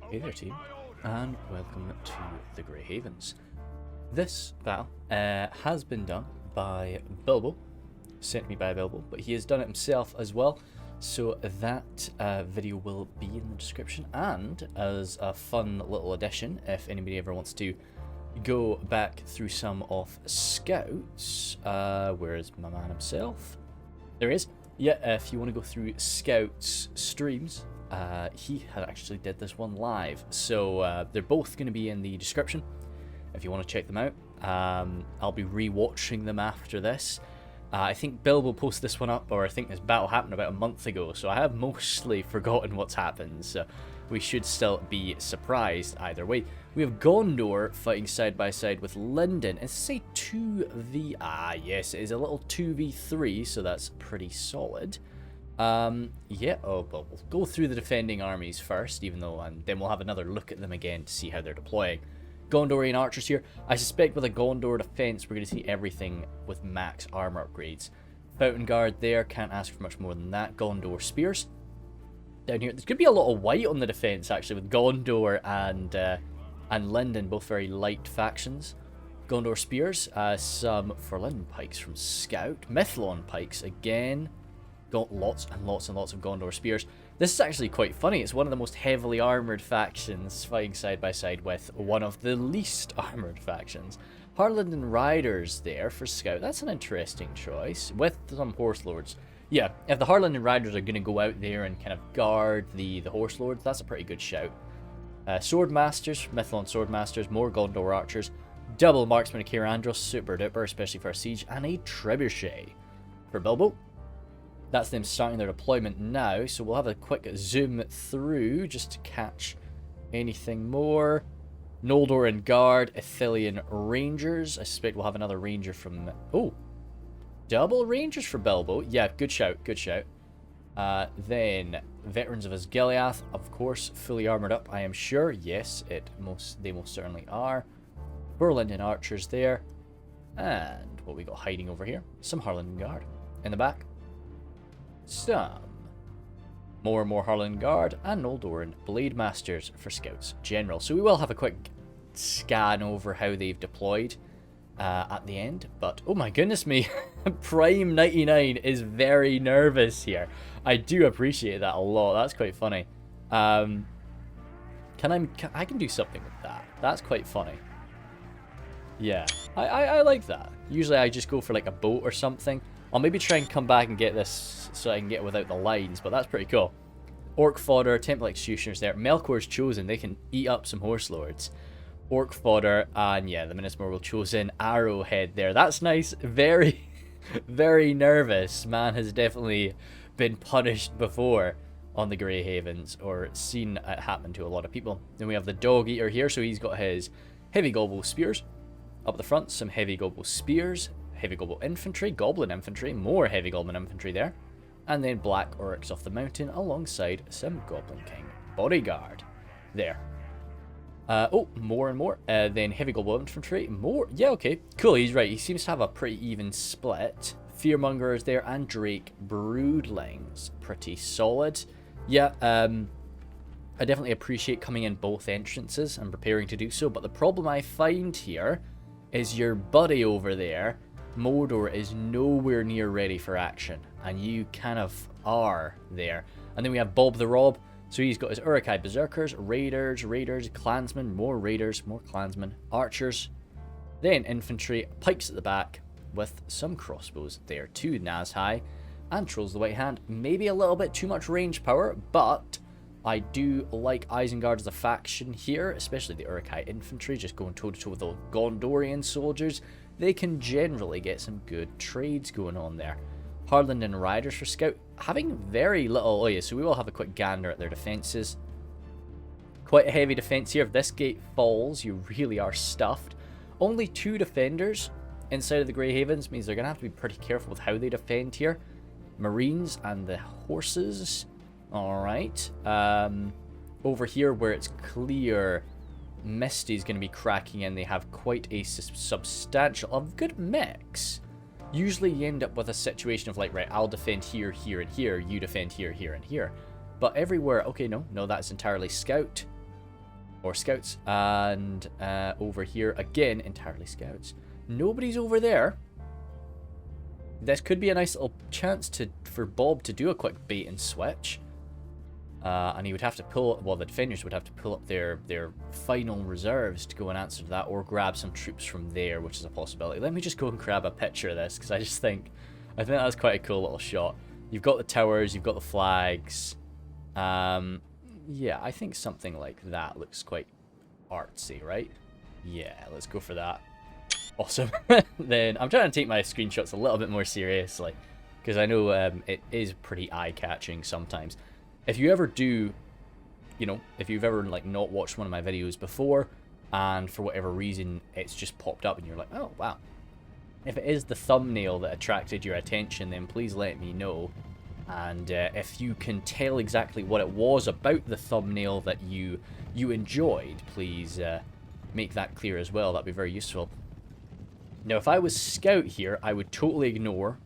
Hey there team, and welcome to the Grey Havens. This battle has been done by Bilbo, sent me by Bilbo, but he has done it himself as well, so that video will be in the description. And as a fun little addition, if anybody ever wants to go back through some of Scouts, where is my man himself? There he is. Yeah, if you want to go through Scouts streams, he had actually did this one live, so they're both going to be in the description if you want to check them out. I'll be re-watching them after this. I think Bill will post this one up, or I think this battle happened about a month ago, so I have mostly forgotten what's happened, so we should still be surprised either way. We have Gondor fighting side by side with Lindon. It's say 2v... yes, it is a little 2v3, so that's pretty solid. Yeah, but we'll go through the defending armies first, even though, and then we'll have another look at them again to see how they're deploying. Gondorian archers here. I suspect with a Gondor defense, we're going to see everything with max armor upgrades. Fountain Guard there, can't ask for much more than that. Gondor spears. Down here, there's going to be a lot of white on the defense, actually, with Gondor and Lindon, both very light factions. Gondor spears, some for Lindon pikes from Scout. Mithlon pikes again. Got lots and lots and lots of Gondor spears. This is actually quite funny. It's one of the most heavily armoured factions fighting side by side with one of the least armoured factions. Harlingen Riders there for Scout. That's an interesting choice, with some Horse Lords. Yeah, if the Harlingen Riders are going to go out there and kind of guard the Horse Lords, that's a pretty good shout. Sword Masters, Mithlon Sword Masters, more Gondor Archers, double Marksman of Cair Andros, super duper, especially for a siege, and a Trebuchet for Bilbo. That's them starting their deployment now, so we'll have a quick zoom through just to catch anything more. Noldoran Guard, Ithilien Rangers. I suspect we'll have another Ranger from... Oh, double Rangers for Bilbo. Yeah, good shout, good shout. Then Veterans of Osgiliath, of course, fully armoured up, I am sure. Yes, they most certainly are. Lindon Archers there. And what we got hiding over here? Some Harlingen Guard in the back. Some more and more Harlingen Guard and Noldoran Blade Masters for Scouts General. So we will have a quick scan over how they've deployed at the end. But oh my goodness me, Prime 99 is very nervous here. I do appreciate that a lot. That's quite funny. I can do something with that. That's quite funny. Yeah, I like that. Usually I just go for like a boat or something. I'll maybe try and come back and get this so I can get it without the lines, but that's pretty cool. Orc Fodder, Temple Executioners there. Melkor's chosen, they can eat up some Horse Lords. Orc Fodder, and yeah, the Minismore will chosen. Arrowhead there. That's nice. Very, very nervous. Man has definitely been punished before on the Grey Havens, or seen it happen to a lot of people. Then we have the Dog Eater here, so he's got his Heavy Gobble Spears. Up the front, some Heavy Gobble Spears. Heavy Goblin Infantry, Goblin Infantry, more Heavy Goblin Infantry there. And then Black Orcs off the mountain alongside some Goblin King Bodyguard there. Oh, more and more. Then Heavy Goblin Infantry, more. Yeah, okay, cool, he's right. He seems to have a pretty even split. Fearmonger is there, and Drake Broodlings. Pretty solid. Yeah, I definitely appreciate coming in both entrances and preparing to do so, but the problem I find here is your buddy over there, Mordor, is nowhere near ready for action, and you kind of are there. And then we have Bob the Rob, so he's got his Uruk Hai Berserkers, Raiders, Clansmen, more Raiders, more Clansmen, Archers, then Infantry, Pikes at the back, with some crossbows there too, Nazhai, and Trolls of the White Hand. Maybe a little bit too much range power, but I do like Isengard as a faction here, especially the Uruk Hai Infantry, just going toe-to-toe with the Gondorian soldiers. They can generally get some good trades going on there. Harlingen Riders for Scout, having very little... Oh yeah, so we will have a quick gander at their defences. Quite a heavy defence here. If this gate falls, you really are stuffed. Only 2 defenders inside of the Grey Havens means they're going to have to be pretty careful with how they defend here. Marines and the horses. Alright. Over here where it's clear... Misty's going to be cracking in. They have quite a substantial, good mix. Usually you end up with a situation of like, right, I'll defend here, here, and here. You defend here, here, and here. But everywhere, okay, no, that's entirely Scout. Or scouts. And over here, again, entirely scouts. Nobody's over there. This could be a nice little chance for Bob to do a quick bait and switch. And he would have to pull, well, the defenders would have to pull up their final reserves to go and answer to that, or grab some troops from there, which is a possibility. Let me just go and grab a picture of this, because I think that's quite a cool little shot. You've got the towers, you've got the flags. Yeah, I think something like that looks quite artsy, right? Yeah, let's go for that. Awesome. Then I'm trying to take my screenshots a little bit more seriously, because I know it is pretty eye-catching sometimes. If you ever do, you know, if you've ever like not watched one of my videos before, and for whatever reason it's just popped up and you're like, oh wow. If it is the thumbnail that attracted your attention, then please let me know. And if you can tell exactly what it was about the thumbnail that you enjoyed, please make that clear as well. That'd be very useful. Now, if I was Scout here, I would totally ignore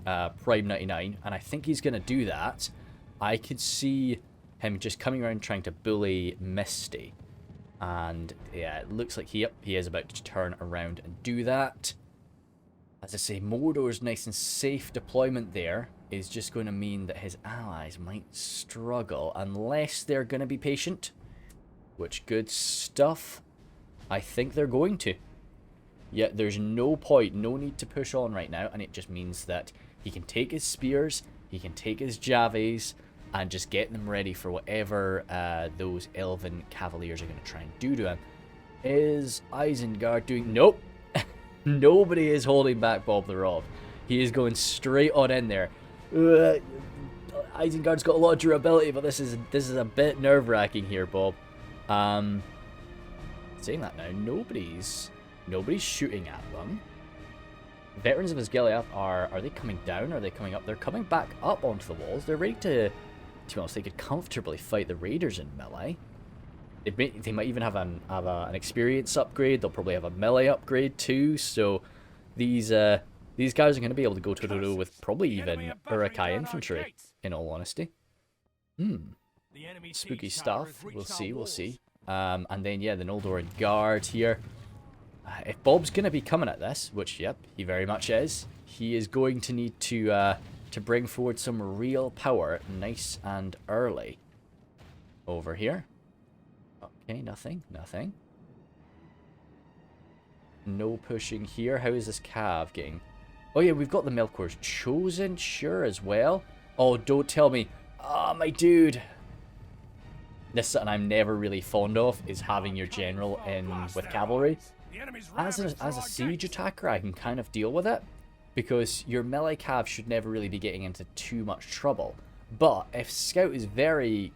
Prime 99, and I think he's going to do that. I could see him just coming around trying to bully Misty. And yeah, it looks like he is about to turn around and do that. As I say, Mordor's nice and safe deployment there is just going to mean that his allies might struggle unless they're going to be patient. Which, good stuff. I think they're going to. Yet there's no point, no need to push on right now, and it just means that he can take his spears, he can take his javies, and just get them ready for whatever those elven cavaliers are going to try and do to him. Is Isengard doing... Nope. Nobody is holding back Bob the Rob. He is going straight on in there. Isengard's got a lot of durability, but this is a bit nerve-wracking here, Bob. Saying that now, nobody's shooting at them. Veterans of Osgiliath are they coming down? Are they coming up? They're coming back up onto the walls. They're ready to be honest, they could comfortably fight the raiders in melee. They might even have an experience upgrade. They'll probably have a melee upgrade too. So these guys are going to be able to go toe-to-toe with probably even Uruk Hai infantry, in all honesty. Spooky stuff. We'll see. And then, yeah, the Noldor Guard here. If Bob's going to be coming at this, which, yep, he very much is, he is going to need to bring forward some real power nice and early. Over here. Okay, nothing. No pushing here. How is this Cav getting... Oh, yeah, we've got the Melkor's Chosen, sure, as well. Oh, don't tell me. Ah, my dude. This is something I'm never really fond of, is having your general in with cavalry. As a siege attacker, I can kind of deal with it, because your melee cav should never really be getting into too much trouble. But if Scout is very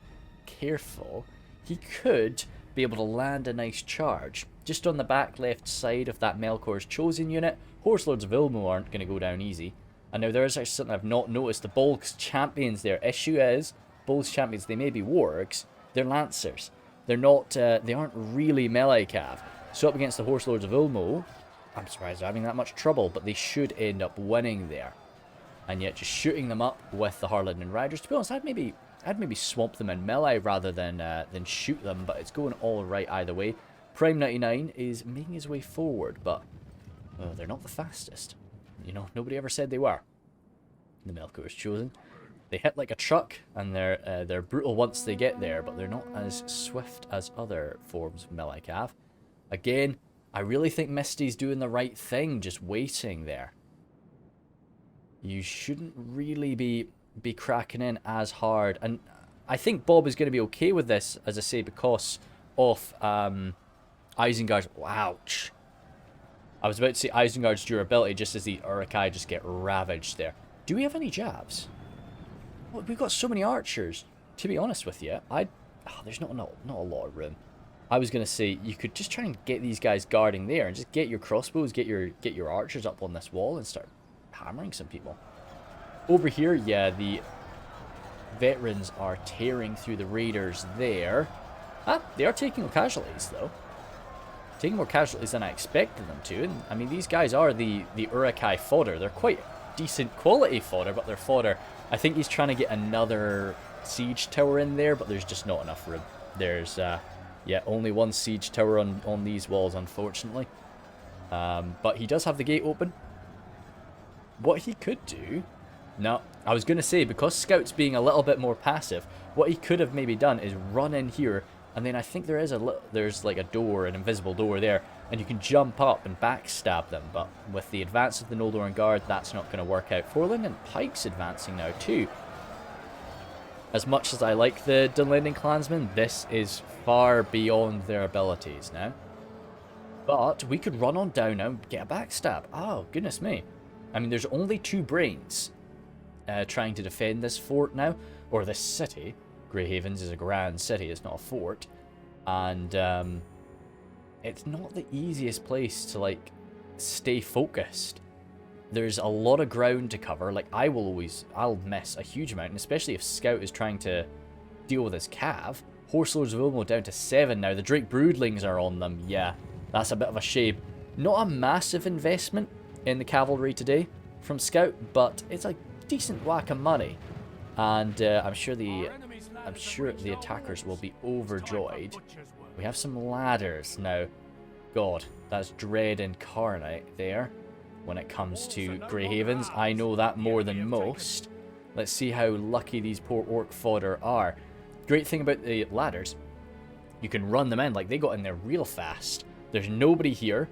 careful, he could be able to land a nice charge. Just on the back left side of that Melkor's Chosen unit, Horse Lords of Ulmo aren't going to go down easy. And now there is actually something I've not noticed. The Bolg's champions there. Issue is, Bolg's champions, they may be wargs, they're lancers. They're not, they aren't really melee cav. So up against the Horse Lords of Ulmo, I'm surprised they're having that much trouble, but they should end up winning there. And yet just shooting them up with the Harladen Riders. To be honest, I'd maybe swamp them in melee rather than shoot them, but it's going all right either way. Prime 99 is making his way forward, but they're not the fastest. You know, nobody ever said they were. The Melkor's Chosen. They hit like a truck, and they're brutal once they get there, but they're not as swift as other forms of melee cav. Again, I really think Misty's doing the right thing, just waiting there. You shouldn't really be cracking in as hard, and I think Bob is going to be okay with this, as I say, because of Isengard's... Ouch. I was about to say Isengard's durability, just as the Uruk Hai just get ravaged there. Do we have any jabs? Well, we've got so many archers. To be honest with you, there's not a lot of room. I was going to say, you could just try and get these guys guarding there, and just get your crossbows, get your archers up on this wall, and start hammering some people. Over here, yeah, the veterans are tearing through the raiders there. They are taking casualties, though. Taking more casualties than I expected them to. And, I mean, these guys are the Uruk Hai fodder. They're quite decent quality fodder, but they're fodder. I think he's trying to get another siege tower in there, but there's just not enough room. There's Yeah, only one siege tower on these walls, unfortunately. But he does have the gate open. What he could do... No, I was going to say, because Scout's being a little bit more passive, what he could have maybe done is run in here, and then I think there's like a door, an invisible door there, and you can jump up and backstab them, but with the advance of the Noldor Guard, that's not going to work out. For Lindon Pike's advancing now too. As much as I like the Dunlending clansmen, this is far beyond their abilities now. But we could run on down now and get a backstab. Oh, goodness me. I mean, there's only 2 brains trying to defend this fort now, or this city. Greyhavens is a grand city, it's not a fort. And it's not the easiest place to, like, stay focused. There's a lot of ground to cover. Like, I'll miss a huge amount, and especially if Scout is trying to deal with his cav. Horse Lords of Ulmo down to 7 now. The Drake Broodlings are on them. Yeah, that's a bit of a shame. Not a massive investment in the cavalry today from Scout, but it's a decent whack of money. And I'm sure the attackers will be overjoyed. We have some ladders now. God, that's dread incarnate there. When it comes to Greyhavens, I know that more than most. Let's see how lucky these poor orc fodder are. Great thing about the ladders, you can run them in. Like, they got in there real fast. There's nobody here.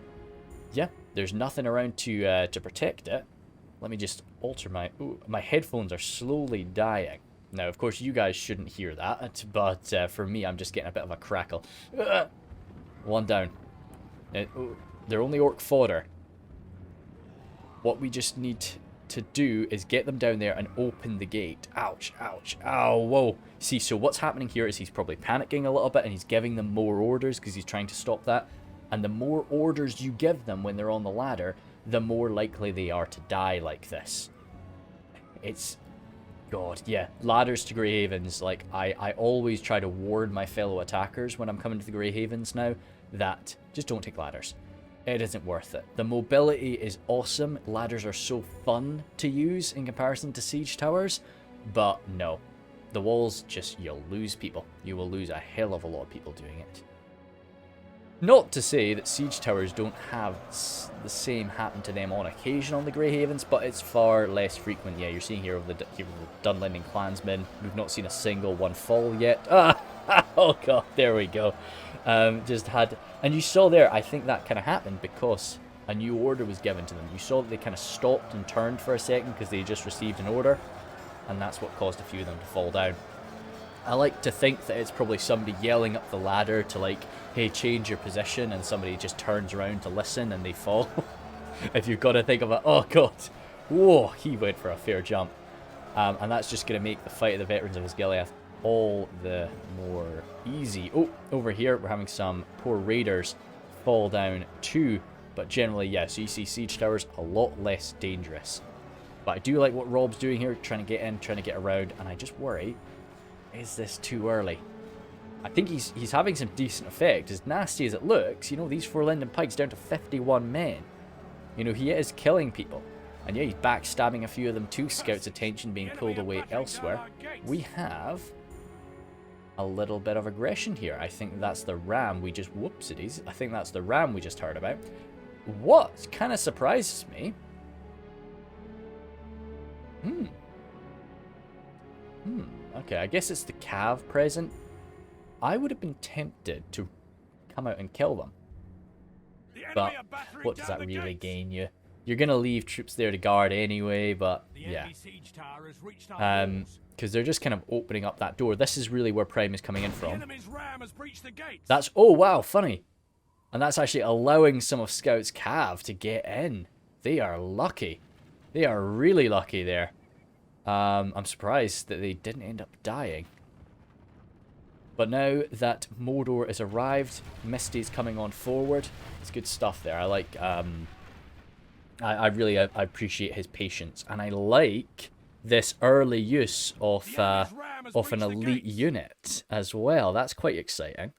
Yeah, there's nothing around to protect it. Let me just alter my... Ooh, my headphones are slowly dying. Now, of course, you guys shouldn't hear that, but for me, I'm just getting a bit of a crackle. One down. They're only orc fodder. What we just need to do is get them down there and open the gate. Ouch, ouch, ow, whoa. See, so what's happening here is he's probably panicking a little bit and he's giving them more orders because he's trying to stop that. And the more orders you give them when they're on the ladder, the more likely they are to die like this. It's... God, yeah. Ladders to Greyhavens, like, I always try to warn my fellow attackers when I'm coming to the Greyhavens now that just don't take ladders. It isn't worth it. The mobility is awesome. Ladders are so fun to use in comparison to siege towers. But no. The walls, just, you'll lose people. You will lose a hell of a lot of people doing it. Not to say that siege towers don't have the same happen to them on occasion on the Greyhavens, but it's far less frequent. Yeah, you're seeing here of the Dunlending clansmen. We've not seen a single one fall yet. Ah! Oh god, there we go. Just had... And you saw there, I think that kind of happened because a new order was given to them. You saw that they kind of stopped and turned for a second because they just received an order. And that's what caused a few of them to fall down. I like to think that it's probably somebody yelling up the ladder to, like, hey, change your position, and somebody just turns around to listen and they fall. If you've got to think of it, oh god, whoa, he went for a fair jump. And that's just going to make the fight of the veterans of Osgiliath all the more easy. Oh, over here we're having some poor raiders fall down too, but generally, yeah, so you see siege towers a lot less dangerous. But I do like what Rob's doing here, trying to get in, trying to get around, and I just worry, is this too early? I think he's having some decent effect. As nasty as it looks, you know, these 4 Lindon Pikes down to 51 men. You know, he is killing people. And yeah, he's backstabbing a few of them too. Scout's attention being pulled away elsewhere. We have a little bit of aggression here. I think that's the ram we just... Whoopsies. I think that's the ram we just heard about. What kind of surprises me... Okay, I guess it's the cav present. I would have been tempted to come out and kill them. But what does that really gain you? You're going to leave troops there to guard anyway, but yeah. Because they're just kind of opening up that door. This is really where Prime is coming in from. That's... Oh, wow, funny. And that's actually allowing some of Scout's cav to get in. They are lucky. They are really lucky there. I'm surprised that they didn't end up dying. But now that Mordor has arrived, Misty's coming on forward. It's good stuff there. I like... I really appreciate his patience. And I like this early use of an elite unit as well. That's quite exciting.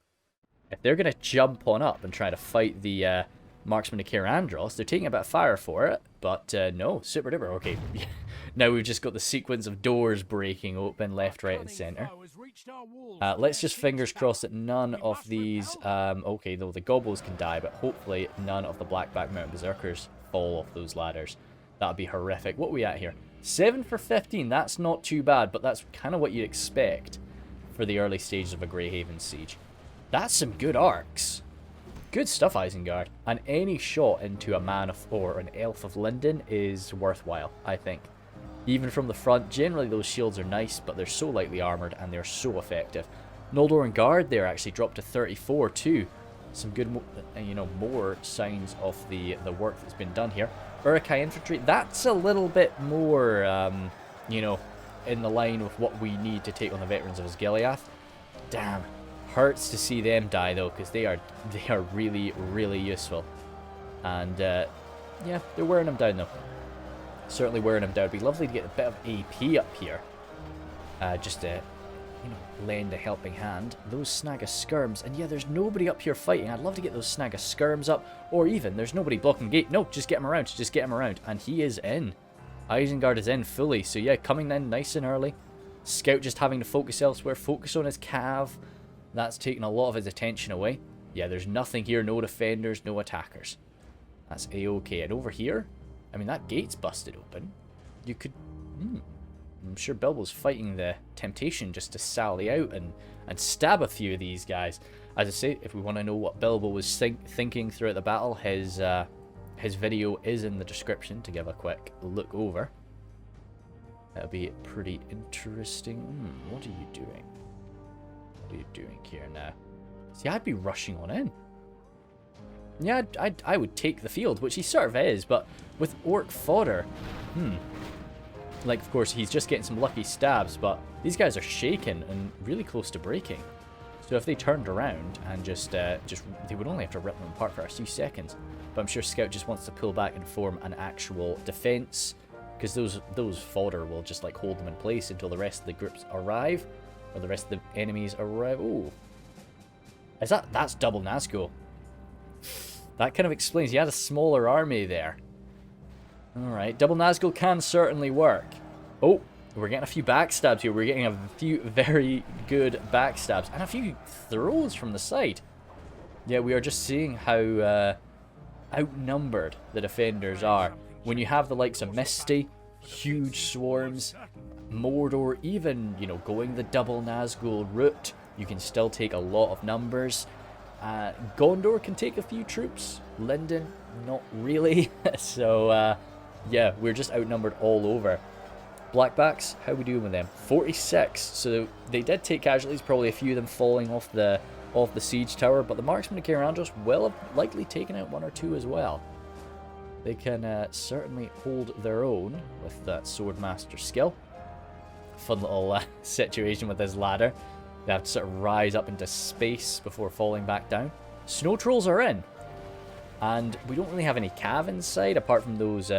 If they're going to jump on up and try to fight the Marksmen of Caer Andros, they're taking a bit of fire for it. But no, super duper. Okay. Now we've just got the sequence of doors breaking open left, right, and centre. Let's just fingers crossed that none of these... okay, though the gobbles can die, but hopefully none of the Blackback Mountain Berserkers fall off those ladders. That would be horrific. What are we at here? 7 for 15. That's not too bad, but that's kind of what you'd expect for the early stages of a Greyhaven siege. That's some good arcs. Good stuff, Isengard. And any shot into a Man of or an Elf of Lindon is worthwhile, I think. Even from the front, generally those shields are nice, but they're so lightly armoured and they're so effective. Noldor and Guard there actually dropped to 34 too. Some good, you know, more signs of the work that's been done here. Uruk Hai infantry, that's a little bit more, you know, in the line with what we need to take on the veterans of Osgiliath. Damn, hurts to see them die though, because they are really, really useful. And yeah, they're wearing them down though. Certainly wearing them down. It'd be lovely to get a bit of AP up here, just to, you know, lend a helping hand. Those snag of skirms, and yeah, there's nobody up here fighting. I'd love to get those snag of skirms up, or even there's nobody blocking gate. No, just get him around. Just get him around, and he is in. Isengard is in fully, so yeah, coming in nice and early. Scout just having to focus elsewhere, focus on his cav. That's taking a lot of his attention away. Yeah, there's nothing here, no defenders, no attackers. That's a-okay. And over here, I mean, that gate's busted open. You could... I'm sure Bilbo's fighting the temptation just to sally out and stab a few of these guys. As I say, if we want to know what Bilbo was thinking throughout the battle, his video is in the description to give a quick look over. That'll be pretty interesting. What are you doing? What are you doing here now? See, I'd be rushing on in. Yeah, I would take the field, which he sort of is, but with orc fodder, like, of course, he's just getting some lucky stabs, but these guys are shaken and really close to breaking. So if they turned around and just they would only have to rip them apart for a few seconds. But I'm sure Scout just wants to pull back and form an actual defense, because those fodder will just like hold them in place until the rest of the groups arrive, or the rest of the enemies arrive. Oh, that's double Nazgul. That kind of explains he had a smaller army there. Alright, double Nazgul can certainly work. Oh, we're getting a few backstabs here. We're getting a few very good backstabs. And a few throws from the side. Yeah, we are just seeing how outnumbered the defenders are. When you have the likes of Misty, huge swarms, Mordor, even, you know, going the double Nazgul route, you can still take a lot of numbers. Gondor can take a few troops. Lindon, not really. So, yeah, we're just outnumbered all over. Blackbacks, how are we doing with them? 46. So they did take casualties, probably a few of them falling off the siege tower, but the marksmen of Kyrandros will have likely taken out one or two as well. They can certainly hold their own with that Swordmaster skill. Fun little situation with this ladder. They have to sort of rise up into space before falling back down. Snow trolls are in. And we don't really have any cav inside, apart from those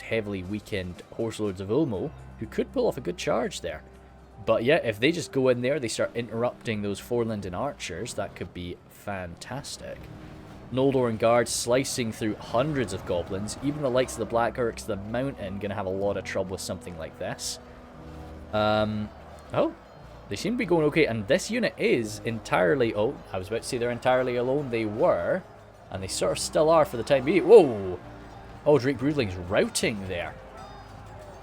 heavily weakened Horse Lords of Ulmo, who could pull off a good charge there. But yeah, if they just go in there, they start interrupting those Lindon archers, that could be fantastic. Noldor and Guard slicing through hundreds of goblins. Even the likes of the Black Orcs, the Mountain, going to have a lot of trouble with something like this. Oh, they seem to be going okay, and this unit is entirely... Oh, I was about to say they're entirely alone. They were, and they sort of still are for the time being. Whoa! Oh, Drake Broodling's routing there.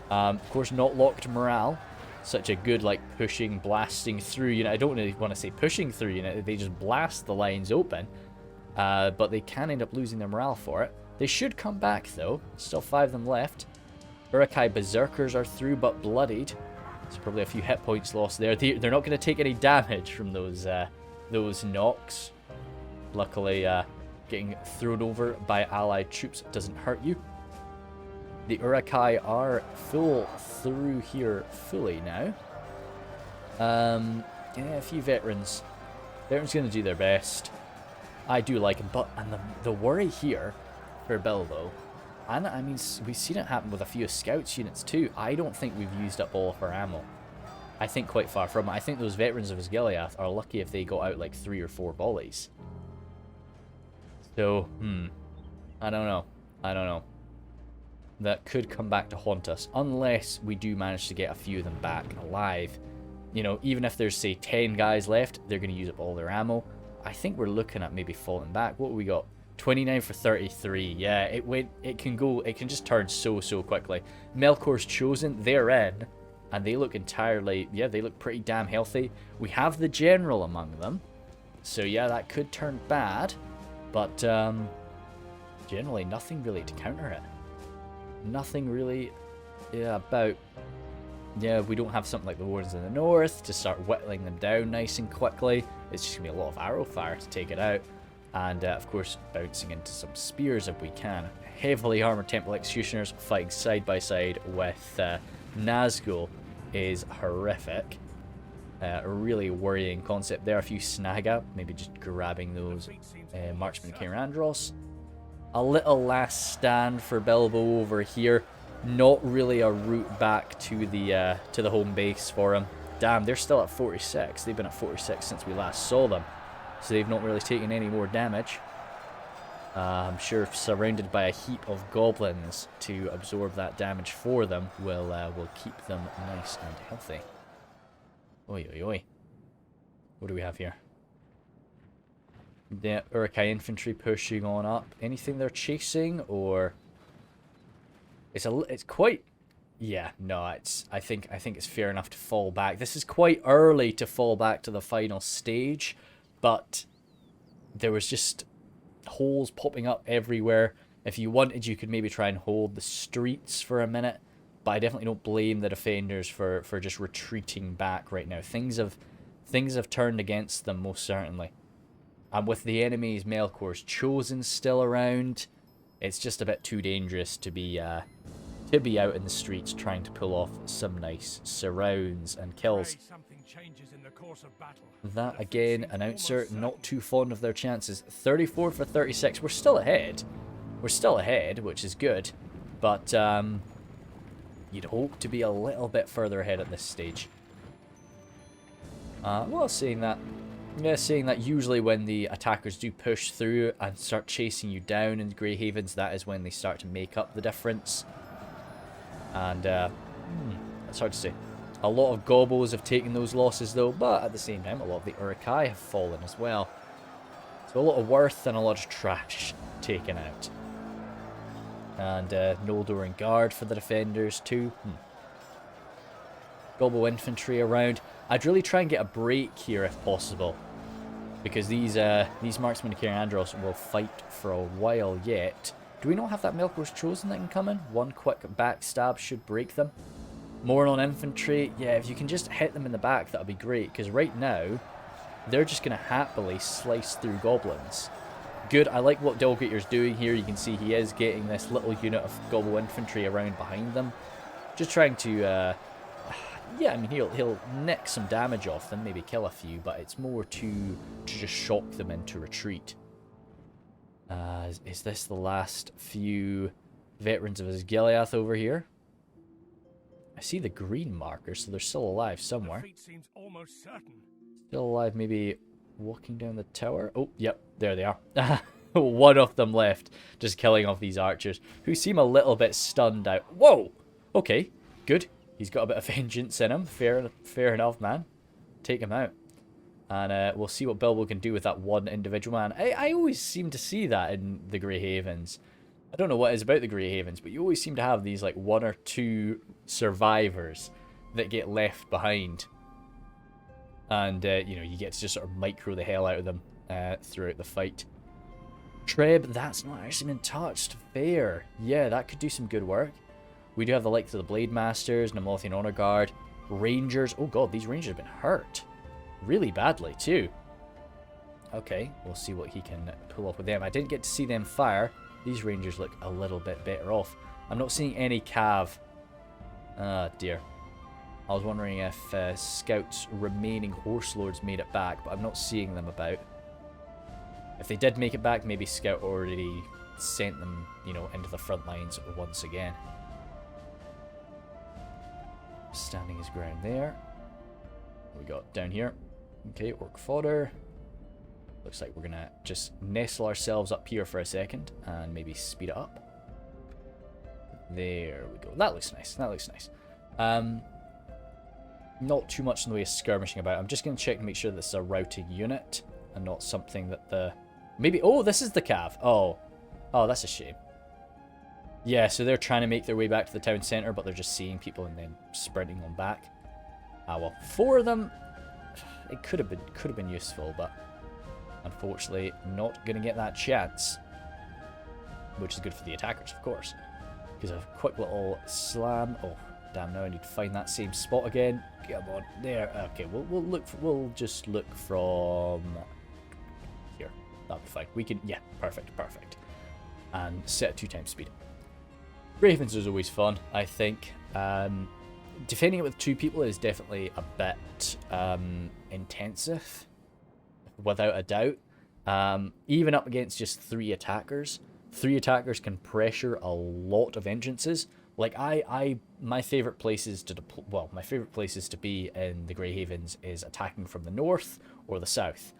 Of course, not locked morale. Such a good, like, pushing, blasting through unit. I don't really want to say pushing through unit. They just blast the lines open. But they can end up losing their morale for it. They should come back, though. Still 5 of them left. Uruk Hai Berserkers are through, but bloodied. So probably a few hit points lost there. They're not going to take any damage from those knocks. Luckily, getting thrown over by allied troops doesn't hurt you. The Uruk Hai are full through here fully now. Yeah, a few veterans. Veterans going to do their best. I do like him, but the worry here for Bilbo, and I mean, we've seen it happen with a few scouts units too. I don't think we've used up all of our ammo. I think quite far from it. I think those veterans of Osgiliath are lucky if they got out like 3 or 4 volleys. So, I don't know. I don't know. That could come back to haunt us, unless we do manage to get a few of them back alive. You know, even if there's, say, 10 guys left, they're going to use up all their ammo. I think we're looking at maybe falling back. What have we got? 29 for 33. Yeah, it can just turn so quickly. Melkor's Chosen, they're in, and they look entirely, yeah, they look pretty damn healthy. We have the general among them, so yeah, that could turn bad, but generally nothing really to counter it. Nothing really, yeah, about, yeah, we don't have something like the Wardens in the North to start whittling them down nice and quickly. It's just going to be a lot of arrow fire to take it out. And, of course, bouncing into some spears if we can. Heavily armored Temple Executioners fighting side by side with Nazgul is horrific. A really worrying concept there. A few snag up, maybe just grabbing those Marksmen Kyrandros. A little last stand for Bilbo over here. Not really a route back to the home base for him. Damn, they're still at 46. They've been at 46 since we last saw them. So they've not really taken any more damage. I'm sure surrounded by a heap of goblins to absorb that damage for them will keep them nice and healthy. Oi, oi, oi. What do we have here? The Uruk Hai infantry pushing on up. Anything they're chasing, or it's quite. Yeah, no, I think it's fair enough to fall back. This is quite early to fall back to the final stage. But there was just holes popping up everywhere. If you wanted, you could maybe try and hold the streets for a minute. But I definitely don't blame the defenders for just retreating back right now. Things have turned against them, most certainly. And with the enemy's Melkor's Chosen still around, it's just a bit too dangerous to be out in the streets trying to pull off some nice surrounds and kills. That again, announcer, not too fond of their chances. 34 for 36. We're still ahead. We're still ahead, which is good. But you'd hope to be a little bit further ahead at this stage. Well, saying that usually when the attackers do push through and start chasing you down in Grey Havens, that is when they start to make up the difference. And it's hard to say. A lot of Gobbles have taken those losses though, but at the same time, a lot of the Uruk Hai have fallen as well. So a lot of worth and a lot of trash taken out. And Noldor and Guard for the defenders too. Gobble infantry around. I'd really try and get a break here if possible, because these marksmen of Kyrandros will fight for a while yet. Do we not have that Melkor's Chosen that can come in? One quick backstab should break them. More on infantry. Yeah, if you can just hit them in the back, that would be great, because right now, they're just going to happily slice through goblins. Good, I like what Delgater's doing here. You can see he is getting this little unit of Gobble infantry around behind them. Just trying to, yeah, I mean, he'll nick some damage off them, maybe kill a few, but it's more to just shock them into retreat. Is this the last few veterans of Osgiliath over here? I see the green markers, so they're still alive somewhere. Still alive, maybe walking down the tower. Oh, yep, there they are. One of them left, just killing off these archers, who seem a little bit stunned out. Whoa! Okay, good. He's got a bit of vengeance in him. Fair enough, man. Take him out. And we'll see what Bilbo can do with that one individual man. I always seem to see that in the Grey Havens. I don't know what it is about the Grey Havens, but you always seem to have these like one or two survivors that get left behind. And, you know, you get to just sort of micro the hell out of them throughout the fight. Treb, that's not actually been touched. Fair. Yeah, that could do some good work. We do have the likes of the Blade Masters, Nemothian Honor Guard, Rangers. Oh god, these Rangers have been hurt. Really badly, too. Okay, we'll see what he can pull off with them. I didn't get to see them fire. These Rangers look a little bit better off. I'm not seeing any cav. Ah, dear. I was wondering if Scout's remaining Horse Lords made it back, but I'm not seeing them about. If they did make it back, maybe Scout already sent them, you know, into the front lines once again. Standing his ground there. What we got down here? Okay, Orc fodder. Looks like we're gonna just nestle ourselves up here for a second and maybe speed it up. There we go. That looks nice. That looks nice. Not too much in the way of skirmishing about. I'm just going to check to make sure this is a routing unit and not something that the... Maybe... Oh, this is the cav. Oh. Oh, that's a shame. Yeah, so they're trying to make their way back to the town centre, but they're just seeing people and then sprinting on back. Ah, well, 4 of them... It could have been useful, but unfortunately not going to get that chance. Which is good for the attackers, of course. Because a quick little slam... Oh, damn, now I need to find that same spot again. Come on, there. Okay, we'll just look from here. That'll be fine. We can, yeah, perfect. And set 2 times speed. Ravens is always fun, I think. Defending it with 2 people is definitely a bit intensive, without a doubt. Even up against just 3 attackers. 3 attackers can pressure a lot of entrances. Like my favorite places to my favorite places to be in the Grey Havens is attacking from the north or the south,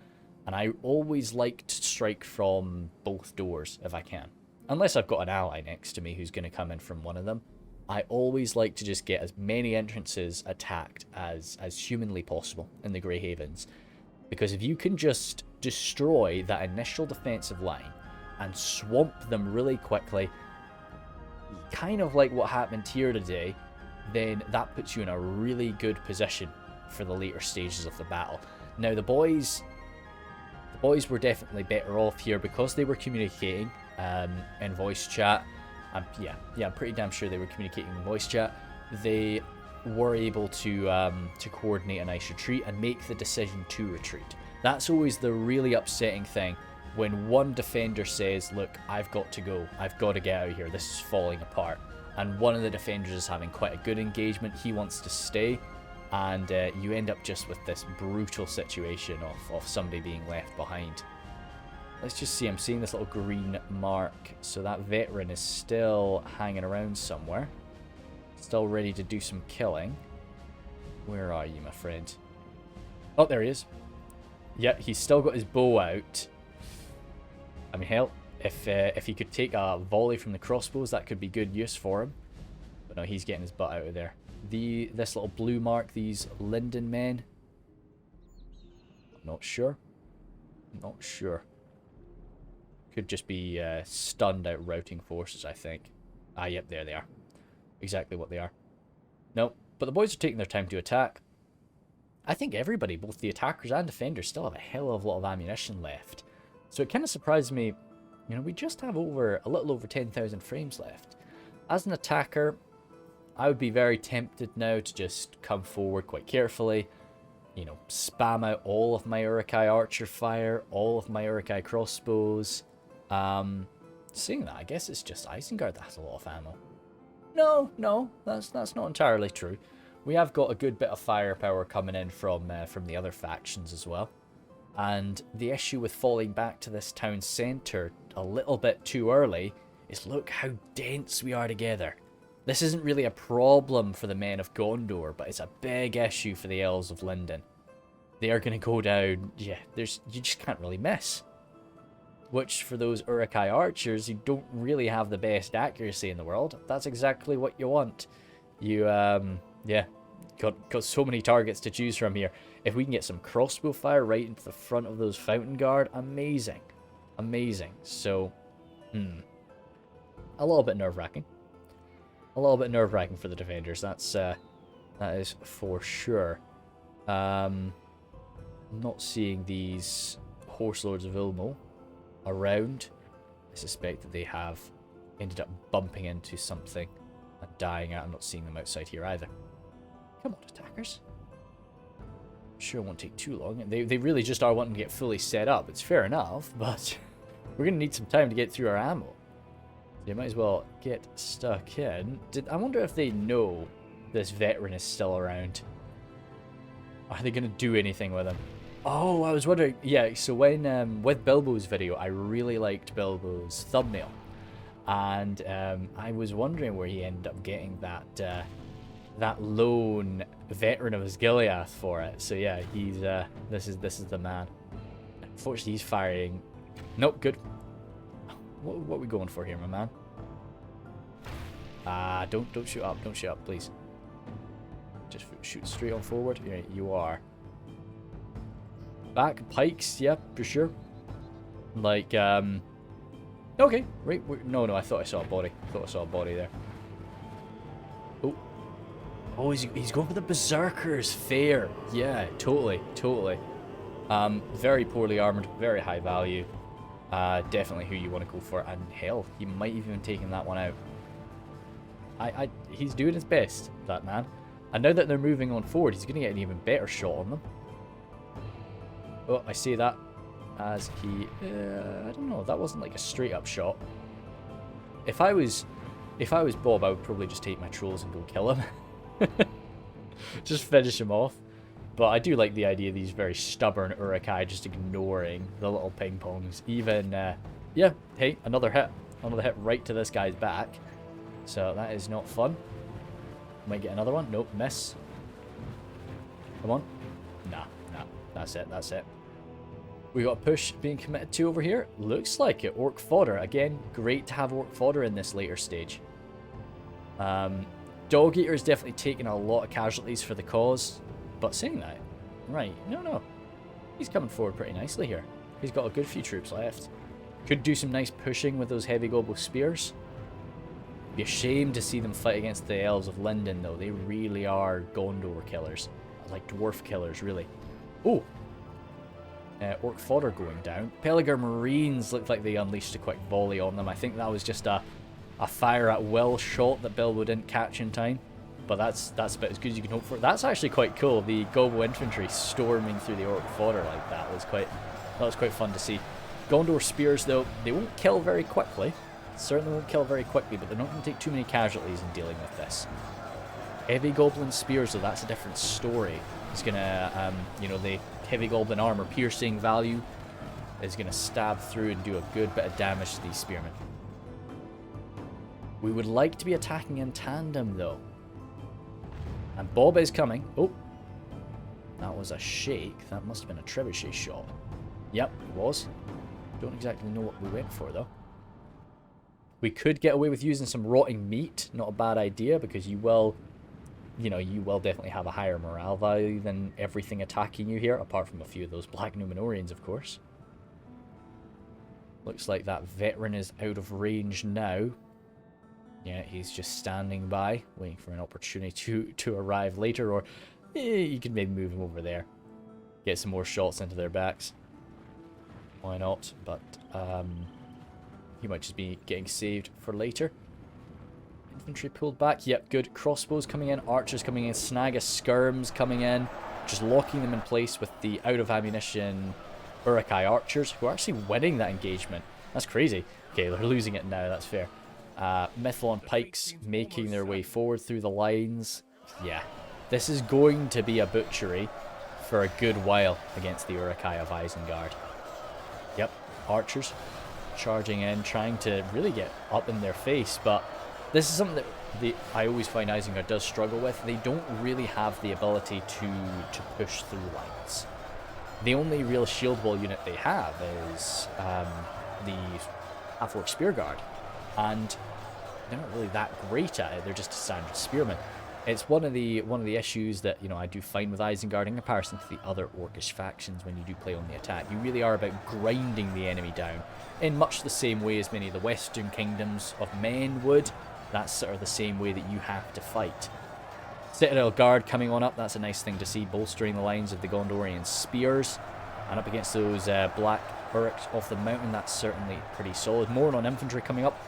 and I always like to strike from both doors if I can, unless I've got an ally next to me who's going to come in from one of them. I always like to just get as many entrances attacked as humanly possible in the Grey Havens, because if you can just destroy that initial defensive line and swamp them really quickly, kind of like what happened here today, then that puts you in a really good position for the later stages of the battle. Now the boys were definitely better off here because they were communicating in voice chat. Yeah, I'm pretty damn sure they were communicating in voice chat. They were able to coordinate a nice retreat and make the decision to retreat. That's always the really upsetting thing. When one defender says, look, I've got to go, I've got to get out of here, this is falling apart, and one of the defenders is having quite a good engagement, he wants to stay, and you end up just with this brutal situation of somebody being left behind. Let's just see, I'm seeing this little green mark, so that veteran is still hanging around somewhere, still ready to do some killing. Where are you, my friend? Oh, there he is. Yeah, he's still got his bow out. I mean, hell, if he could take a volley from the crossbows, that could be good use for him. But no, he's getting his butt out of there. This little blue mark, these Lindon men. Not sure. Not sure. Could just be stunned out routing forces, I think. Ah, yep, there they are. Exactly what they are. No, but the boys are taking their time to attack. I think everybody, both the attackers and defenders, still have a hell of a lot of ammunition left. So it kind of surprised me, you know, we just have a little over 10,000 frames left. As an attacker, I would be very tempted now to just come forward quite carefully, you know, spam out all of my Uruk Hai archer fire, all of my Uruk Hai crossbows. Seeing that, I guess it's just Isengard that has a lot of ammo. No, that's not entirely true. We have got a good bit of firepower coming in from the other factions as well. And the issue with falling back to this town centre a little bit too early is look how dense we are together. This isn't really a problem for the Men of Gondor, but it's a big issue for the Elves of Lindon. They are going to go down, yeah, you just can't really miss. Which, for those Uruk Hai archers who don't really have the best accuracy in the world, that's exactly what you want. You, yeah, got so many targets to choose from here. If we can get some crossbow fire right into the front of those fountain guard, amazing. Amazing. So, a little bit nerve-wracking. A little bit nerve-wracking for the defenders, that is for sure. Not seeing these Horse Lords of Ulmo around. I suspect that they have ended up bumping into something and dying out. I'm not seeing them outside here either. Come on, attackers. Sure, it won't take too long. They really just are wanting to get fully set up. It's fair enough, but we're going to need some time to get through our ammo. So you might as well get stuck in. I wonder if they know this veteran is still around. Are they going to do anything with him? Oh, I was wondering. Yeah, so when with Bilbo's video, I really liked Bilbo's thumbnail. And I was wondering where he ended up getting that lone veteran of his Gileath for it. So yeah, he's this is the man. Unfortunately, he's firing. Nope, good. What are we going for here, my man? Don't shoot up, please. Just shoot straight on forward. Yeah, you are. Back pikes, yeah, for sure. Like, okay, right. No, I thought I saw a body. I thought I saw a body there. Oh. Oh, he's going for the Berserkers. Fair. Yeah, totally. Very poorly armored, very high value. Definitely who you want to go for. And hell, he might have even taken that one out. He's doing his best, that man. And now that they're moving on forward, he's going to get an even better shot on them. Oh, I see that. As he... I don't know, that wasn't like a straight up shot. If I was Bob, I would probably just take my trolls and go kill him. Just finish him off. But I do like the idea of these very stubborn Uruk Hai just ignoring the little ping pongs. Even, yeah, hey, another hit. Another hit right to this guy's back. So that is not fun. Might get another one. Nope, miss. Come on. Nah, that's it. We got a push being committed to over here. Looks like it. Orc fodder. Again, great to have orc fodder in this later stage. Dog Eater is definitely taking a lot of casualties for the cause. But saying that, right, no. He's coming forward pretty nicely here. He's got a good few troops left. Could do some nice pushing with those heavy gobble spears. Be a shame to see them fight against the Elves of Lindon, though. They really are Gondor killers. Like dwarf killers, really. Oh! Orc fodder going down. Pellagar Marines looked like they unleashed a quick volley on them. I think that was just a fire at will shot that Bilbo didn't catch in time. But that's about as good as you can hope for. That's actually quite cool. The Gobbo infantry storming through the orc fodder like that was quite fun to see. Gondor spears, though, they won't kill very quickly. Certainly won't kill very quickly, but they're not going to take too many casualties in dealing with this. Heavy goblin spears, though, that's a different story. It's gonna, the heavy goblin armor piercing value is gonna stab through and do a good bit of damage to these spearmen. We would like to be attacking in tandem, though. And Bob is coming. Oh, that was a shake. That must have been a trebuchet shot. Yep, it was. Don't exactly know what we went for, though. We could get away with using some rotting meat. Not a bad idea, because you will definitely have a higher morale value than everything attacking you here, apart from a few of those Black Numenorians, of course. Looks like that veteran is out of range now. Yeah, he's just standing by, waiting for an opportunity to arrive later, or you can maybe move him over there. Get some more shots into their backs. Why not? But he might just be getting saved for later. Infantry pulled back. Yep, good. Crossbows coming in, archers coming in, snag of skirms coming in. Just locking them in place with the out-of-ammunition Uruk Hai archers, who are actually winning that engagement. That's crazy. Okay, they're losing it now, that's fair. Mithlon pikes making their way forward through the lines. Yeah, this is going to be a butchery for a good while against the Uruk Hai of Isengard. Yep, archers charging in, trying to really get up in their face, but this is something that I always find Isengard does struggle with. They don't really have the ability to push through lines. The only real shield wall unit they have is the half-orc spear guard, and they're not really that great at it. They're just a standard spearman. It's one of the issues that I do find with Isengard in comparison to the other orcish factions when you do play on the attack. You really are about grinding the enemy down in much the same way as many of the Western kingdoms of men would. That's sort of the same way that you have to fight. Citadel Guard coming on up, that's a nice thing to see, bolstering the lines of the Gondorian spears. And up against those black Uruks off the mountain, that's certainly pretty solid. Moron infantry coming up.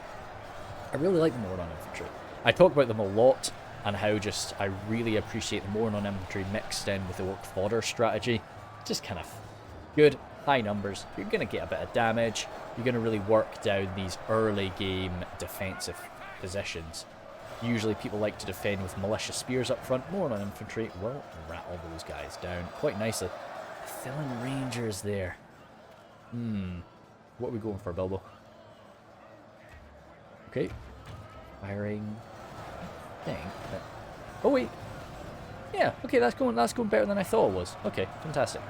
I really like the Moron infantry. I talk about them a lot, and how just I really appreciate the Moron infantry mixed in with the orc fodder strategy. Just kind of good, high numbers. You're going to get a bit of damage. You're going to really work down these early game defensive positions. Usually people like to defend with militia spears up front. Moron infantry will rattle those guys down quite nicely. Thillen Rangers there. What are we going for, Bilbo? Okay. Firing. Dang. Oh wait. Yeah, okay, that's going better than I thought it was. Okay, fantastic.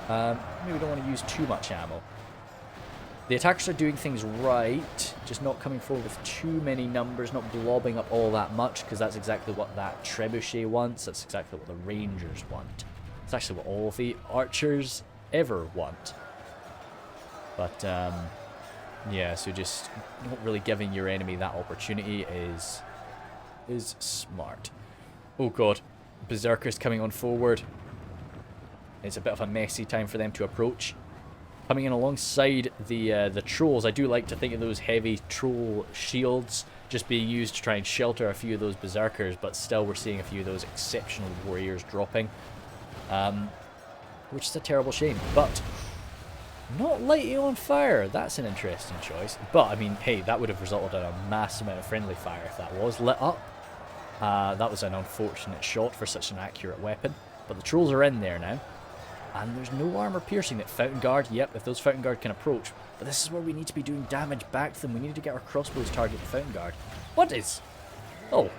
Maybe we don't want to use too much ammo. The attackers are doing things right, just not coming forward with too many numbers, not blobbing up all that much, because that's exactly what that trebuchet wants. That's exactly what the rangers want. It's actually what all the archers ever want. But, yeah, so just not really giving your enemy that opportunity is smart. Oh god, berserkers coming on forward. It's a bit of a messy time for them to approach. Coming in alongside the trolls, I do like to think of those heavy troll shields just being used to try and shelter a few of those berserkers, but still we're seeing a few of those exceptional warriors dropping, which is a terrible shame. But not lighting on fire, that's an interesting choice. But I mean, hey, that would have resulted in a mass amount of friendly fire if that was lit up. That was an unfortunate shot for such an accurate weapon, but the trolls are in there now. And there's no armor piercing that Fountain Guard. Yep, if those Fountain Guard can approach. But this is where we need to be doing damage back to them. We need to get our crossbows target the Fountain Guard. What is... Oh,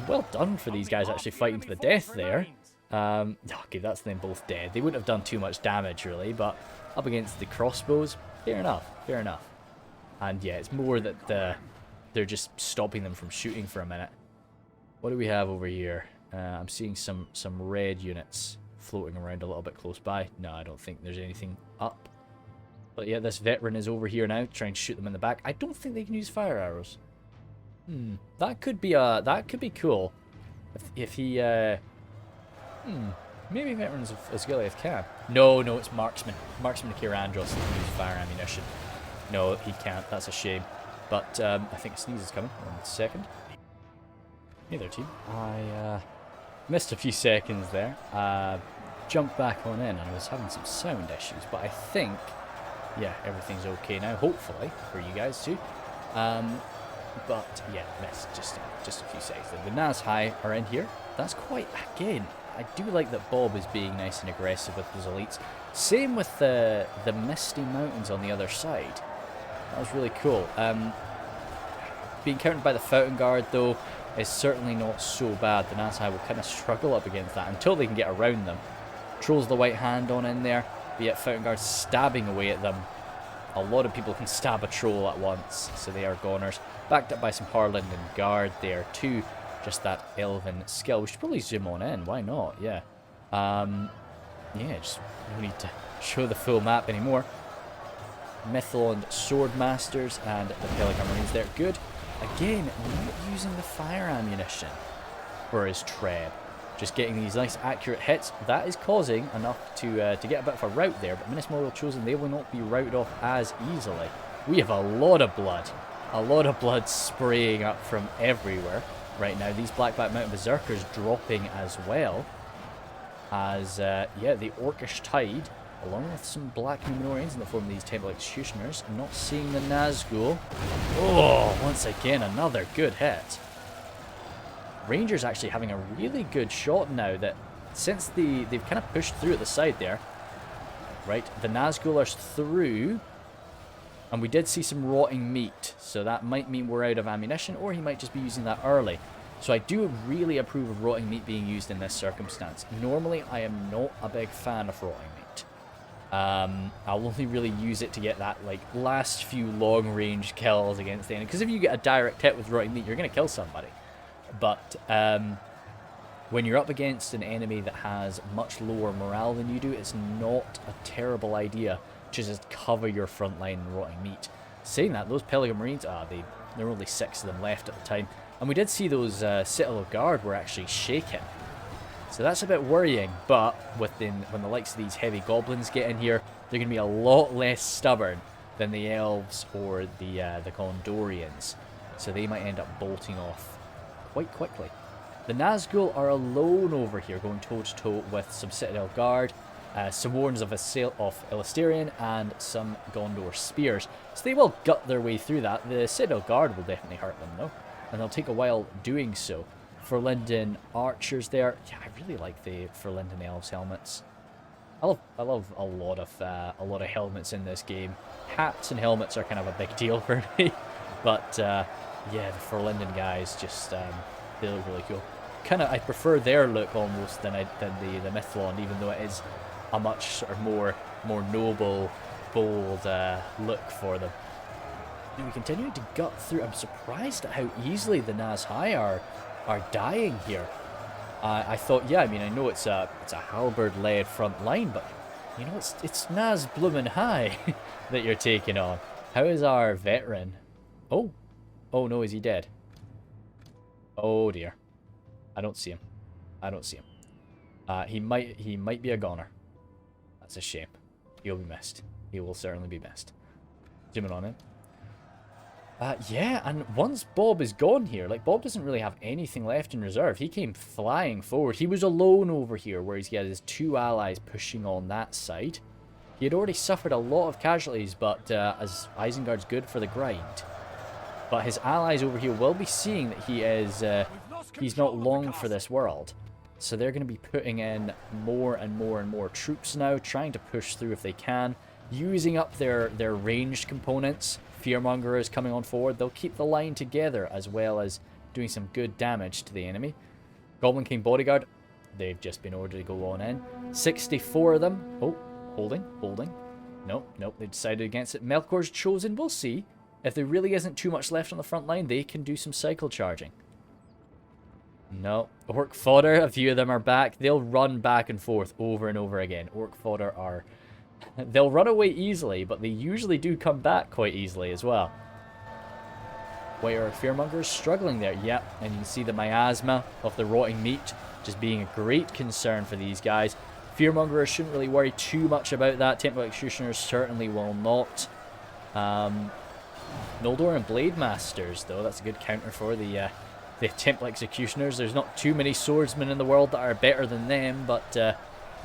well done for these guys actually fighting to the death there. Okay, that's them both dead. They wouldn't have done too much damage really, but up against the crossbows, fair enough, fair enough. And yeah, it's more that they're just stopping them from shooting for a minute. What do we have over here? I'm seeing some red units floating around a little bit close by. No, I don't think there's anything up. But yeah, this veteran is over here now, trying to shoot them in the back. I don't think they can use fire arrows. That could be cool. If he maybe veterans of Osgiliath can. No, it's marksman. Marksman Kirandros that can use fire ammunition. No, he can't. That's a shame. But I think a sneeze is coming. 1 second. Hey there, team. I missed a few seconds there. Jumped back on in and I was having some sound issues, but I think, yeah, everything's okay now, hopefully, for you guys too. But yeah, missed just a few seconds. The Naz High are in here. That's quite, again, I do like that Bob is being nice and aggressive with his elites. Same with the Misty Mountains on the other side. That was really cool. Being countered by the Fountain Guard, though, is certainly not so bad. The Naz High will kind of struggle up against that until they can get around them. Trolls the White Hand on in there, but yet Fountain Guard stabbing away at them. A lot of people can stab a troll at once, so they are goners. Backed up by some Harland and Guard there too. Just that elven skill. We should probably zoom on in. Why not? Yeah. Yeah, just no need to show the full map anymore. Mythalond Sword Masters and the Pelican Marines there. Good. Again, not using the fire ammunition for his treb. Just getting these nice accurate hits. That is causing enough to get a bit of a rout there, but Minas Morgul Chosen, they will not be routed off as easily. We have a lot of blood. A lot of blood spraying up from everywhere right now. These Blackback Mountain Berserkers dropping as well. As, yeah, the Orcish Tide, along with some Black Numenorians in the form of these Temple Executioners. I'm not seeing the Nazgul. Oh, once again, another good hit. Rangers actually having a really good shot now that since they've kind of pushed through at the side there. Right, the Nazgul are through. And we did see some rotting meat. So that might mean we're out of ammunition, or he might just be using that early. So I do really approve of rotting meat being used in this circumstance. Normally, I am not a big fan of rotting meat. I'll only really use it to get that like last few long-range kills against the enemy. Because if you get a direct hit with rotting meat, you're going to kill somebody. But when you're up against an enemy that has much lower morale than you do, it's not a terrible idea to just cover your front line in rotting meat. Saying that, those Pelican Marines, there were only 6 of them left at the time. And we did see those Citadel Guard were actually shaken. So that's a bit worrying, but when the likes of these heavy goblins get in here, they're going to be a lot less stubborn than the elves or the Gondorians. So they might end up bolting off quite quickly. The Nazgul are alone over here, going toe-to-toe with some Citadel Guard, some Wardens of Elistarion, and some Gondor Spears. So they will gut their way through that. The Citadel Guard will definitely hurt them, though, and they'll take a while doing so. For Lindon Archers there, yeah, I really like the For Lindon Elves helmets. I love a lot of helmets in this game. Hats and helmets are kind of a big deal for me, but yeah, the For Lindon guys just they look really cool. I prefer their look almost than the Mythalon, even though it is a much sort of more noble bold look for them. And we continue to gut through. I'm surprised at how easily the Naz High are dying here. I thought, yeah, I mean, I know it's a halberd-led front line, but you know, it's Naz bloomin' High that you're taking on. How is our veteran? Oh no, is he dead? Oh dear, I don't see him. I don't see him. He might be a goner. That's a shame. He'll be missed. He will certainly be missed. Zooming on in. Yeah, and once Bob is gone here, like, Bob doesn't really have anything left in reserve. He came flying forward. He was alone over here, whereas he had his 2 allies pushing on that side. He had already suffered a lot of casualties, but as Isengard's good for the grind. But his allies over here will be seeing that he is he's not long for this world. So they're going to be putting in more and more and more troops now, trying to push through if they can, using up their ranged components. Fearmonger is coming on forward. They'll keep the line together as well as doing some good damage to the enemy. Goblin King Bodyguard, they've just been ordered to go on in. 64 of them. Oh, holding. Nope, they decided against it. Melkor's chosen. We'll see. If there really isn't too much left on the front line, they can do some cycle charging. No. Orc Fodder, a few of them are back. They'll run back and forth over and over again. Orc Fodder are... They'll run away easily, but they usually do come back quite easily as well. White Orc Fearmonger is struggling there. Yep, and you can see the miasma of the rotting meat just being a great concern for these guys. Fearmongers shouldn't really worry too much about that. Temple Executioners certainly will not. Noldor and Blade Masters, though, that's a good counter for the Temple Executioners. There's not too many swordsmen in the world that are better than them, but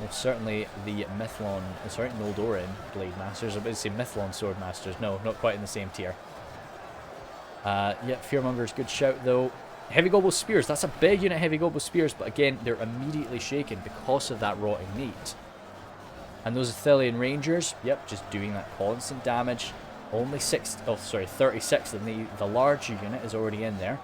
well, certainly the Noldoran Blade Masters. I was about to say Mithlon Swordmasters. No, not quite in the same tier. Yeah, Fearmonger's good shout, though. Heavy Gobble Spears, that's a big unit, Heavy Gobble Spears, but again, they're immediately shaken because of that rotting meat. And those Athelian Rangers, yep, just doing that constant damage. Only 36 of them. The larger unit is already in there.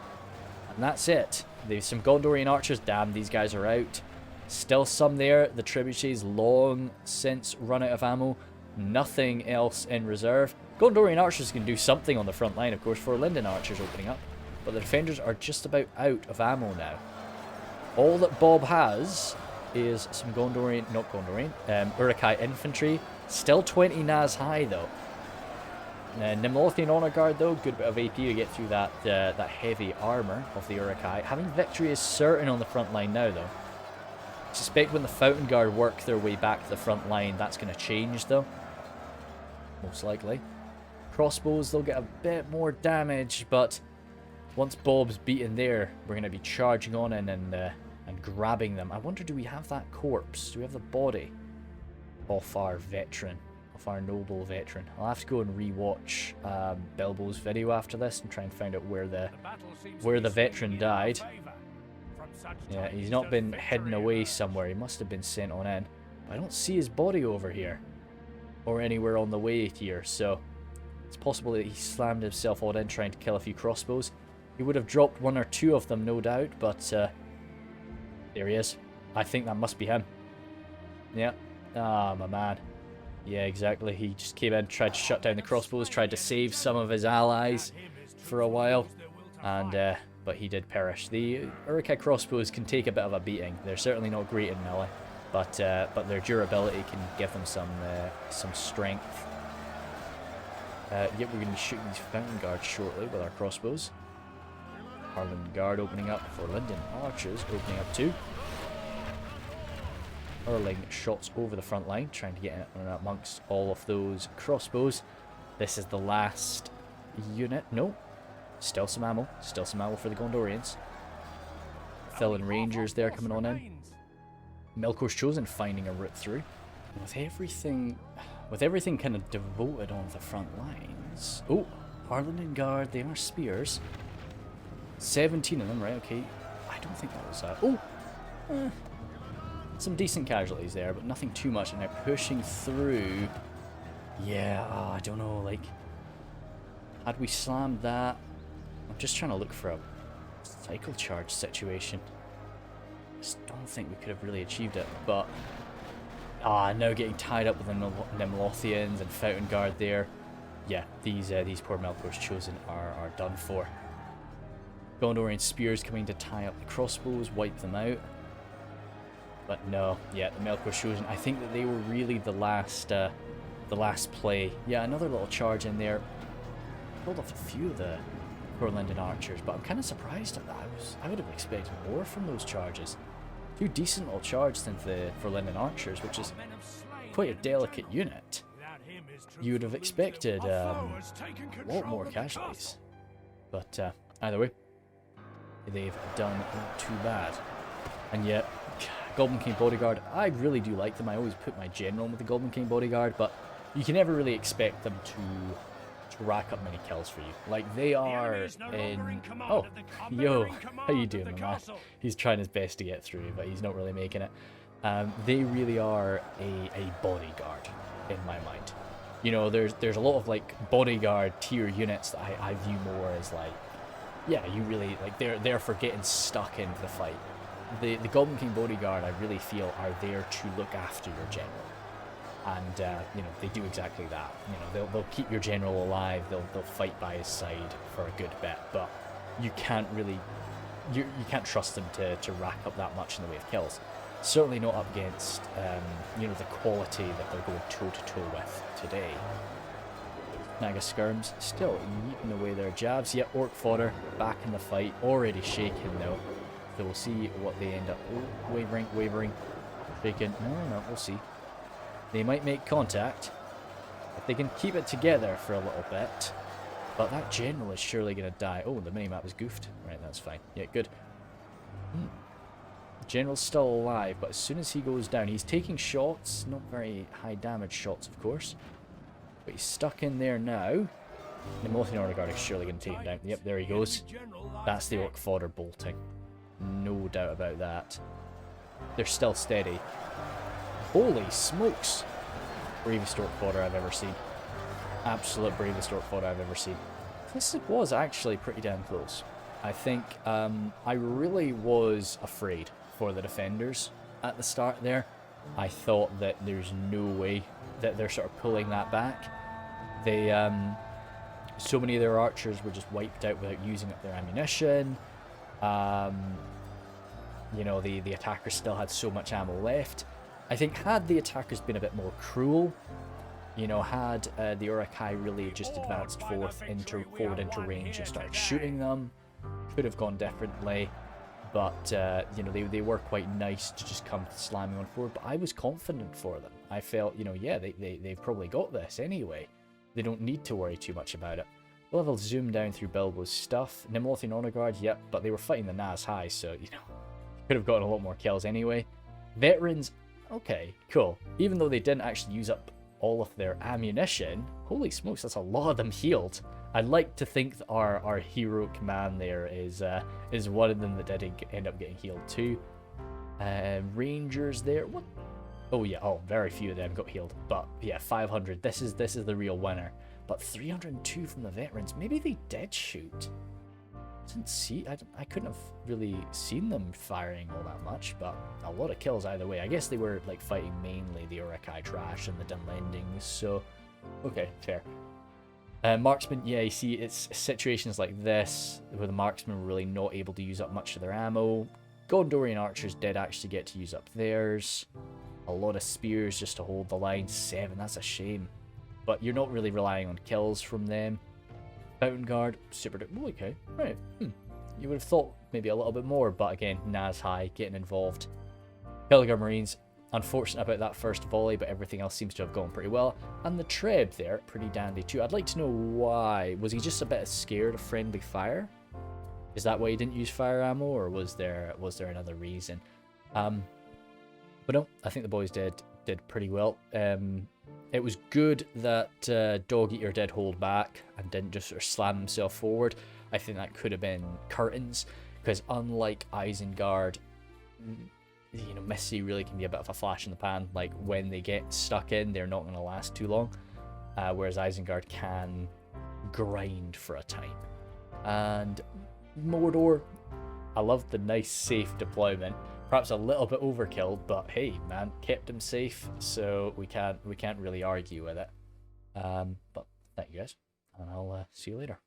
And that's it. There's some Gondorian archers. Damn, these guys are out. Still some there. The trebuchets long since run out of ammo. Nothing else in reserve. Gondorian archers can do something on the front line, of course, for Lindon archers opening up. But the defenders are just about out of ammo now. All that Bob has is some Uruk Hai infantry. Still 20 Naz High, though. Nimlothian Honor Guard, though, good bit of AP to get through that heavy armor of the Uruk Hai. Having victory is certain on the front line now, though. I suspect when the Fountain Guard work their way back to the front line, that's going to change, though. Most likely. Crossbows, they'll get a bit more damage, but once Bob's beaten there, we're going to be charging on in and grabbing them. I wonder, do we have that corpse? Do we have the body of our veteran? Of our noble veteran. I'll have to go and rewatch Bilbo's video after this and try and find out where the veteran died. Yeah, he's not been hidden away somewhere. He must have been sent on in. But I don't see his body over here or anywhere on the way here, so it's possible that he slammed himself on in trying to kill a few crossbows. He would have dropped 1 or 2 of them, no doubt, but there he is. I think that must be him. Yeah. Ah, my man. Yeah, exactly. He just came in, tried to shut down the crossbows, tried to save some of his allies for a while, and but he did perish. The Uruk Hai crossbows can take a bit of a beating. They're certainly not great in melee, but their durability can give them some strength. Yep, we're going to be shooting these Fountain Guards shortly with our crossbows. Harlan Guard opening up for Lindon Archers, opening up too. Hurling shots over the front line, trying to get in amongst all of those crossbows. This is the last unit. No, still some ammo. Still some ammo for the Gondorians. Thillen Rangers there coming on in. Melkor's Chosen finding a route through. With everything kind of devoted on the front lines. Oh, Harlan Guard, they are spears. 17 of them, right? Okay. I don't think that was that. Some decent casualties there, but nothing too much. And they're pushing through. Yeah, I don't know, like, had we slammed that? I'm just trying to look for a cycle charge situation. I just don't think we could have really achieved it, but Now getting tied up with the Nimlothians and Fountain Guard there. Yeah, these poor Melkor's Chosen are done for. Gondorian spears coming to tie up the crossbows, wipe them out. But no, yeah, the Melkor's Chosen. I think that they were really the last play. Yeah, another little charge in there. Pulled off a few of the poor Lindon archers, but I'm kind of surprised at that. I would have expected more from those charges. Two decent little charges for Lindon archers, which is quite a delicate unit. You would have expected a lot more casualties. But either way, they've done not too bad. And yet, Goblin King Bodyguard, I really do like them. I always put my general with the Goblin King Bodyguard, but you can never really expect them to rack up many kills for you. Like, they are in... Oh, yo, how you doing, my man? He's trying his best to get through, but he's not really making it. They really are a bodyguard, in my mind. You know, there's a lot of, like, bodyguard tier units that I view more as, like, yeah, you really, like, they're for getting stuck into the fight. The Goblin King Bodyguard, I really feel, are there to look after your general. And, you know, they do exactly that. You know, they'll keep your general alive, they'll fight by his side for a good bit, but you can't really, you can't trust them to rack up that much in the way of kills. Certainly not up against, you know, the quality that they're going toe-to-toe with today. Naga Skirms still eating away their jabs. Yet Orc Fodder back in the fight, already shaken though. So we'll see what they end up. Oh, wavering, shaken. No, we'll see. They might make contact if they can keep it together for a little bit. But that general is surely going to die. Oh, the minimap is goofed. Right, that's fine. Yeah, good. General's still alive, but as soon as he goes down, he's taking shots. Not very high damage shots, of course. But he's stuck in there now. The Nimlothian Order Guard is surely going to take him down. Yep, there he goes. That's the Orc Fodder bolting. No doubt about that. They're still steady. Holy smokes! Bravest Orc Fodder I've ever seen. Absolute bravest Orc Fodder I've ever seen. This was actually pretty damn close. I think I really was afraid for the defenders at the start there. I thought that there's no way that they're sort of pulling that back. They, so many of their archers were just wiped out without using up their ammunition. You know, the attackers still had so much ammo left. I think had the attackers been a bit more cruel, you know, had the Uruk Hai really just advanced forward into range and started shooting them, could have gone differently. But, you know, they were quite nice to just come slamming on forward. But I was confident for them. I felt, you know, yeah, they've probably got this anyway. They don't need to worry too much about it. We'll have a zoom down through Bilbo's stuff. Nimlothian Honor Guard, yep, but they were fighting the Naz High, so, you know, could have gotten a lot more kills anyway. Veterans, okay, cool. Even though they didn't actually use up all of their ammunition, holy smokes, that's a lot of them healed. I'd like to think that our heroic man there is one of them that did end up getting healed too. Rangers there, what? Oh yeah, oh, very few of them got healed. But yeah, 500, this is the real winner. But 302 from the veterans, maybe they did shoot. Didn't see, I couldn't have really seen them firing all that much, but a lot of kills either way. I guess they were like fighting mainly the Uruk Hai trash and the Dunlendings, so okay, fair. Marksman, yeah, you see, it's situations like this where the marksmen were really not able to use up much of their ammo. Gondorian archers did actually get to use up theirs. A lot of spears just to hold the line. 7, that's a shame. But you're not really relying on kills from them. Fountain Guard, super... Oh, okay, right. You would have thought maybe a little bit more, but again, Naz High getting involved. Pilgrim Marines, unfortunate about that first volley, but everything else seems to have gone pretty well. And the Treb there, pretty dandy too. I'd like to know why. Was he just a bit scared of friendly fire? Is that why he didn't use fire ammo, or was there another reason? But no, I think the boys did pretty well. It was good that Dog Eater did hold back and didn't just sort of slam himself forward. I think that could have been curtains, because unlike Isengard, you know, Missy really can be a bit of a flash in the pan. Like, when they get stuck in, they're not going to last too long, whereas Isengard can grind for a time. And Mordor, I love the nice safe deployment. Perhaps a little bit overkill, but hey, man, kept him safe, so we can't really argue with it. But thank you guys, and I'll see you later.